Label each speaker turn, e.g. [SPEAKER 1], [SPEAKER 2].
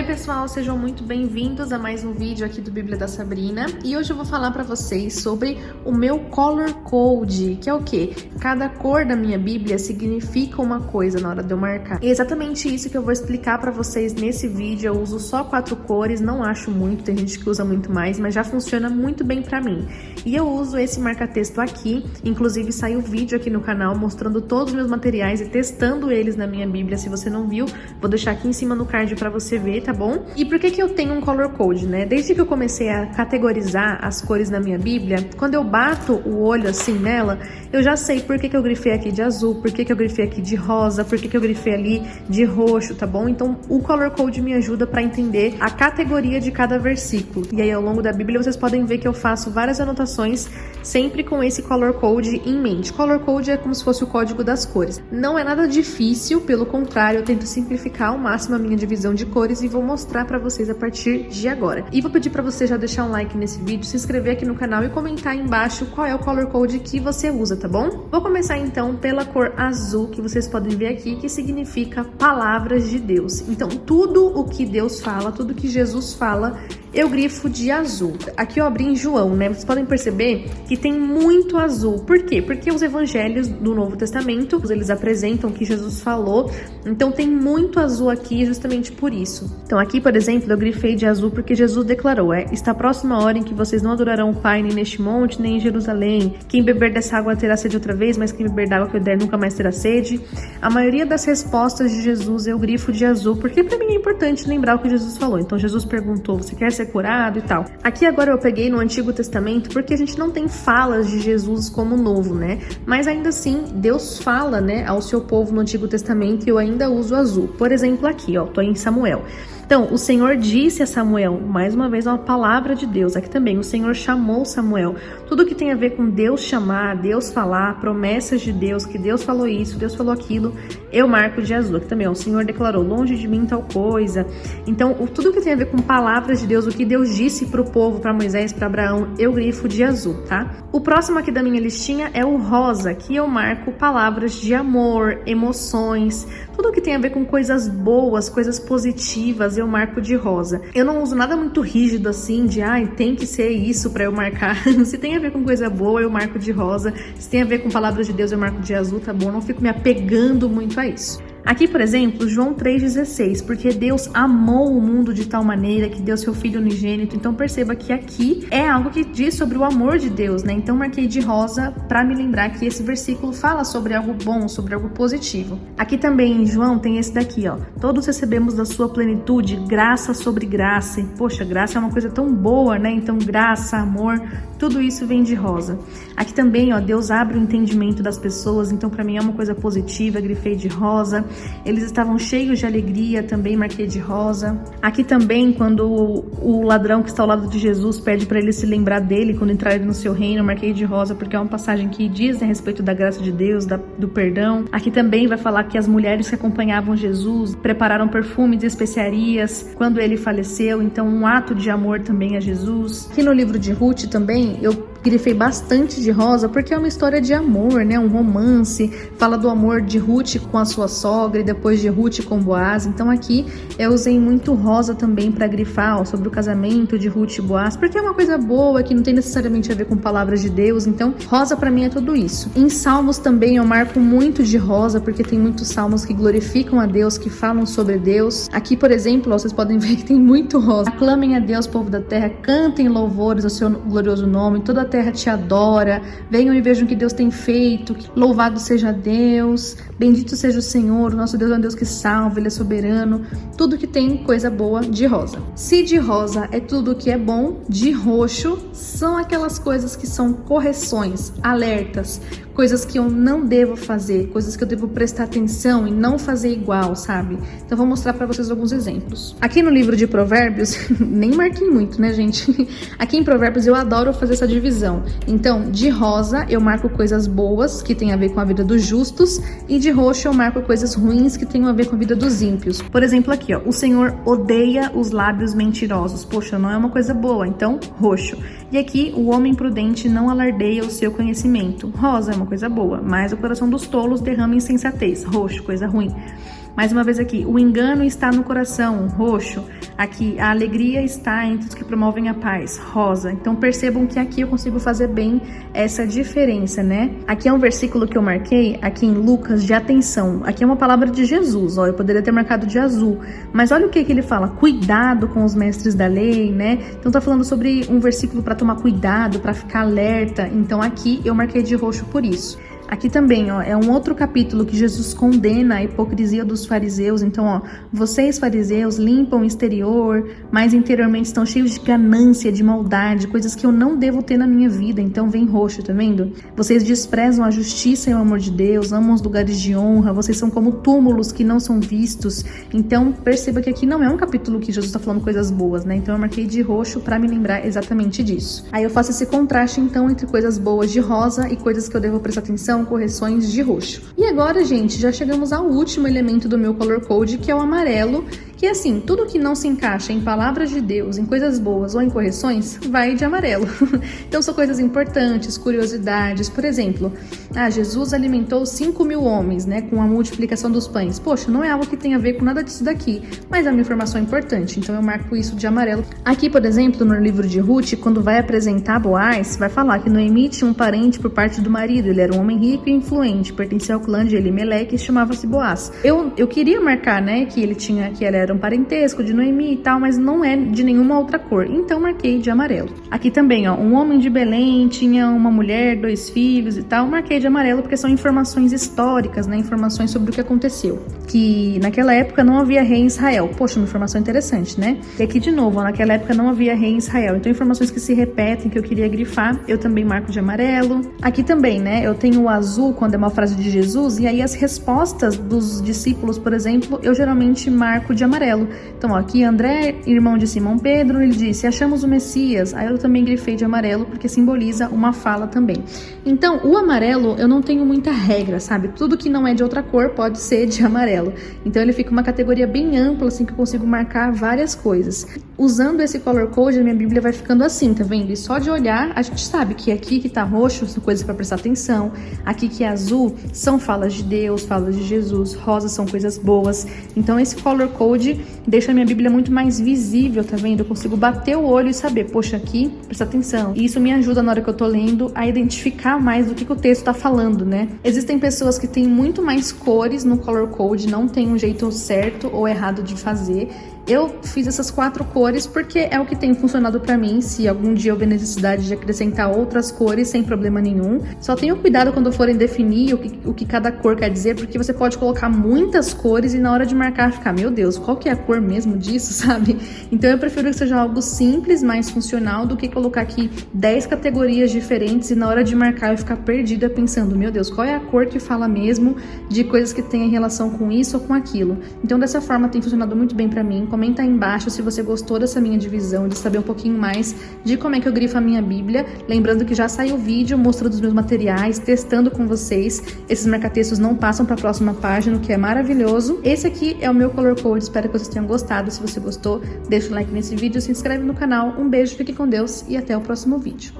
[SPEAKER 1] Oi pessoal, sejam muito bem-vindos a mais um vídeo aqui do Bíblia da Sabrina. E hoje eu vou falar para vocês sobre o meu Color Code, que é o quê? Cada cor da minha Bíblia significa uma coisa na hora de eu marcar. E é exatamente isso que eu vou explicar para vocês nesse vídeo. Eu uso só 4 cores, não acho muito, tem gente que usa muito mais, mas já funciona muito bem para mim. E eu uso esse marca-texto aqui, inclusive saiu vídeo aqui no canal mostrando todos os meus materiais e testando eles na minha Bíblia. Se você não viu, vou deixar aqui em cima no card para você ver, tá bom? E por que eu tenho um color code, né? Desde que eu comecei a categorizar as cores na minha Bíblia, quando eu bato o olho assim nela, eu já sei por que eu grifei aqui de azul, por que eu grifei aqui de rosa, por que eu grifei ali de roxo, tá bom? Então o color code me ajuda para entender a categoria de cada versículo. E aí ao longo da Bíblia vocês podem ver que eu faço várias anotações sempre com esse color code em mente. Color code é como se fosse o código das cores. Não é nada difícil, pelo contrário, eu tento simplificar ao máximo a minha divisão de cores e vou mostrar pra vocês a partir de agora. E vou pedir pra você já deixar um like nesse vídeo, se inscrever aqui no canal e comentar aí embaixo qual é o color code que você usa, tá bom? Vou começar então pela cor azul, que vocês podem ver aqui, que significa palavras de Deus. Então, tudo o que Deus fala, tudo que Jesus fala, eu grifo de azul. Aqui eu abri em João, né? Vocês podem perceber que tem muito azul. Por quê? Porque os evangelhos do Novo Testamento, eles apresentam o que Jesus falou. Então tem muito azul aqui justamente por isso. Então aqui, por exemplo, eu grifei de azul porque Jesus declarou: está próxima a hora em que vocês não adorarão o Pai nem neste monte, nem em Jerusalém. Quem beber dessa água terá sede outra vez, mas quem beber da água que eu der nunca mais terá sede. A maioria das respostas de Jesus eu grifo de azul, porque para mim é importante lembrar o que Jesus falou. Então Jesus perguntou: você quer ser curado e tal. Aqui agora eu peguei no Antigo Testamento porque a gente não tem falas de Jesus como novo, né? Mas ainda assim, Deus fala, né, ao seu povo no Antigo Testamento e eu ainda uso azul. Por exemplo, aqui, ó, tô em Samuel. Então, o Senhor disse a Samuel, mais uma vez uma palavra de Deus. Aqui também, o Senhor chamou Samuel. Tudo que tem a ver com Deus chamar, Deus falar, promessas de Deus, que Deus falou isso, Deus falou aquilo, eu marco de azul. Aqui também, ó, o Senhor declarou, longe de mim tal coisa. Então, tudo que tem a ver com palavras de Deus, o que Deus disse pro povo, para Moisés, para Abraão, eu grifo de azul, tá? O próximo aqui da minha listinha é o rosa, que eu marco palavras de amor, emoções, tudo que tem a ver com coisas boas, coisas positivas, eu marco de rosa. Eu não uso nada muito rígido assim, de tem que ser isso pra eu marcar. Se tem a ver com coisa boa, eu marco de rosa. Se tem a ver com palavras de Deus, eu marco de azul, tá bom? Eu não fico me apegando muito a isso. Aqui, por exemplo, João 3,16, porque Deus amou o mundo de tal maneira que deu seu Filho unigênito. Então perceba que aqui é algo que diz sobre o amor de Deus, né? Então marquei de rosa para me lembrar que esse versículo fala sobre algo bom, sobre algo positivo. Aqui também em João tem esse daqui, ó. Todos recebemos da sua plenitude graça sobre graça. E, poxa, graça é uma coisa tão boa, né? Então graça, amor, tudo isso vem de rosa. Aqui também, ó, Deus abre o entendimento das pessoas. Então para mim é uma coisa positiva, grifei de rosa. Eles estavam cheios de alegria, também marquei de rosa. Aqui também, quando o ladrão que está ao lado de Jesus pede para ele se lembrar dele quando entrar no seu reino, marquei de rosa, porque é uma passagem que diz a respeito da graça de Deus, do perdão. Aqui também vai falar que as mulheres que acompanhavam Jesus prepararam perfumes e especiarias quando ele faleceu, então um ato de amor também a Jesus. Aqui no livro de Ruth também, eu grifei bastante de rosa porque é uma história de amor, né? Um romance, fala do amor de Ruth com a sua sogra e depois de Ruth com Boaz. Então aqui eu usei muito rosa também para grifar, ó, sobre o casamento de Ruth e Boaz, porque é uma coisa boa que não tem necessariamente a ver com palavras de Deus. Então rosa para mim é tudo isso. Em Salmos também eu marco muito de rosa porque tem muitos salmos que glorificam a Deus, que falam sobre Deus. Aqui, por exemplo, ó, vocês podem ver que tem muito rosa. Aclamem a Deus, povo da terra, cantem louvores ao seu glorioso nome, toda a terra te adora, venham e vejam o que Deus tem feito, louvado seja Deus, bendito seja o Senhor, o nosso Deus é um Deus que salva, Ele é soberano, tudo que tem coisa boa de rosa. Se de rosa é tudo que é bom, de roxo são aquelas coisas que são correções, alertas, coisas que eu não devo fazer, coisas que eu devo prestar atenção e não fazer igual, sabe? Então vou mostrar pra vocês alguns exemplos. Aqui no livro de Provérbios, nem marquei muito, né, gente? Aqui em Provérbios eu adoro fazer essa divisão. Então, de rosa eu marco coisas boas, que tem a ver com a vida dos justos, e de roxo eu marco coisas ruins, que tem a ver com a vida dos ímpios. Por exemplo, aqui, ó, o Senhor odeia os lábios mentirosos. Poxa, não é uma coisa boa, então roxo. E aqui, o homem prudente não alardeia o seu conhecimento. Rosa é uma coisa boa, mas o coração dos tolos derrama insensatez. Roxo, coisa ruim. Mais uma vez aqui, o engano está no coração, roxo. Aqui, a alegria está entre os que promovem a paz, rosa. Então percebam que aqui eu consigo fazer bem essa diferença, né? Aqui é um versículo que eu marquei, aqui em Lucas, de atenção. Aqui é uma palavra de Jesus, ó, eu poderia ter marcado de azul. Mas olha o que ele fala, cuidado com os mestres da lei, né? Então tá falando sobre um versículo para tomar cuidado, para ficar alerta. Então aqui eu marquei de roxo por isso. Aqui também, ó, é um outro capítulo que Jesus condena a hipocrisia dos fariseus. Então, ó, vocês fariseus limpam o exterior, mas interiormente estão cheios de ganância, de maldade, coisas que eu não devo ter na minha vida. Então vem roxo, tá vendo? Vocês desprezam a justiça e o amor de Deus, amam os lugares de honra, vocês são como túmulos que não são vistos. Então perceba que aqui não é um capítulo que Jesus está falando coisas boas, né? Então eu marquei de roxo para me lembrar exatamente disso. Aí eu faço esse contraste então entre coisas boas de rosa e coisas que eu devo prestar atenção, correções de roxo. E agora, gente, já chegamos ao último elemento do meu color code, que é o amarelo, que é assim, tudo que não se encaixa em palavras de Deus, em coisas boas ou em correções, vai de amarelo. Então são coisas importantes, curiosidades. Por exemplo, Jesus alimentou 5.000 homens, né, com a multiplicação dos pães. Poxa, não é algo que tem a ver com nada disso daqui, mas é uma informação importante, então eu marco isso de amarelo. Aqui, por exemplo, no livro de Ruth, quando vai apresentar Boaz, vai falar que Noemi tinha um parente por parte do marido, ele era um homem rico e influente, pertencia ao clã de Elimeleque e chamava-se Boaz. Eu queria marcar, né, que ela era um parentesco de Noemi e tal, mas não é de nenhuma outra cor, então marquei de amarelo. Aqui também, ó, um homem de Belém tinha uma mulher, 2 filhos e tal, marquei de amarelo porque são informações históricas, né, informações sobre o que aconteceu, que naquela época não havia rei em Israel. Poxa, uma informação interessante, né? E aqui de novo, ó, naquela época não havia rei em Israel, então informações que se repetem, que eu queria grifar, eu também marco de amarelo. Aqui também, né, eu tenho o azul quando é uma frase de Jesus, e aí as respostas dos discípulos, por exemplo, eu geralmente marco de amarelo. Então, ó, aqui André, irmão de Simão Pedro, ele disse, achamos o Messias. Aí eu também grifei de amarelo, porque simboliza uma fala também. Então, o amarelo, eu não tenho muita regra, sabe? Tudo que não é de outra cor pode ser de amarelo. Então, ele fica uma categoria bem ampla, assim, que eu consigo marcar várias coisas. Usando esse color code, a minha Bíblia vai ficando assim, tá vendo? E só de olhar, a gente sabe que aqui que tá roxo são coisas para prestar atenção, aqui que é azul são falas de Deus, falas de Jesus, rosa são coisas boas. Então, esse color code deixa a minha Bíblia muito mais visível, tá vendo? Eu consigo bater o olho e saber, poxa, aqui, presta atenção. E isso me ajuda na hora que eu tô lendo a identificar mais do que o texto tá falando, né? Existem pessoas que têm muito mais cores no color code, não tem um jeito certo ou errado de fazer. Eu fiz essas 4 cores porque é o que tem funcionado pra mim. Se algum dia eu ver necessidade de acrescentar outras cores, sem problema nenhum. Só tenham cuidado quando forem definir o que cada cor quer dizer, porque você pode colocar muitas cores e na hora de marcar ficar, meu Deus, qual que é a cor mesmo disso, sabe? Então eu prefiro que seja algo simples, mais funcional, do que colocar aqui 10 categorias diferentes e na hora de marcar eu ficar perdida pensando, meu Deus, qual é a cor que fala mesmo de coisas que têm relação com isso ou com aquilo. Então dessa forma tem funcionado muito bem pra mim. Comenta aí embaixo se você gostou dessa minha divisão, de saber um pouquinho mais de como é que eu grifo a minha Bíblia. Lembrando que já saiu o vídeo mostrando os meus materiais, testando com vocês. Esses marca-textos não passam para a próxima página, o que é maravilhoso. Esse aqui é o meu color code, espero que vocês tenham gostado. Se você gostou, deixa o like nesse vídeo, se inscreve no canal. Um beijo, fique com Deus e até o próximo vídeo.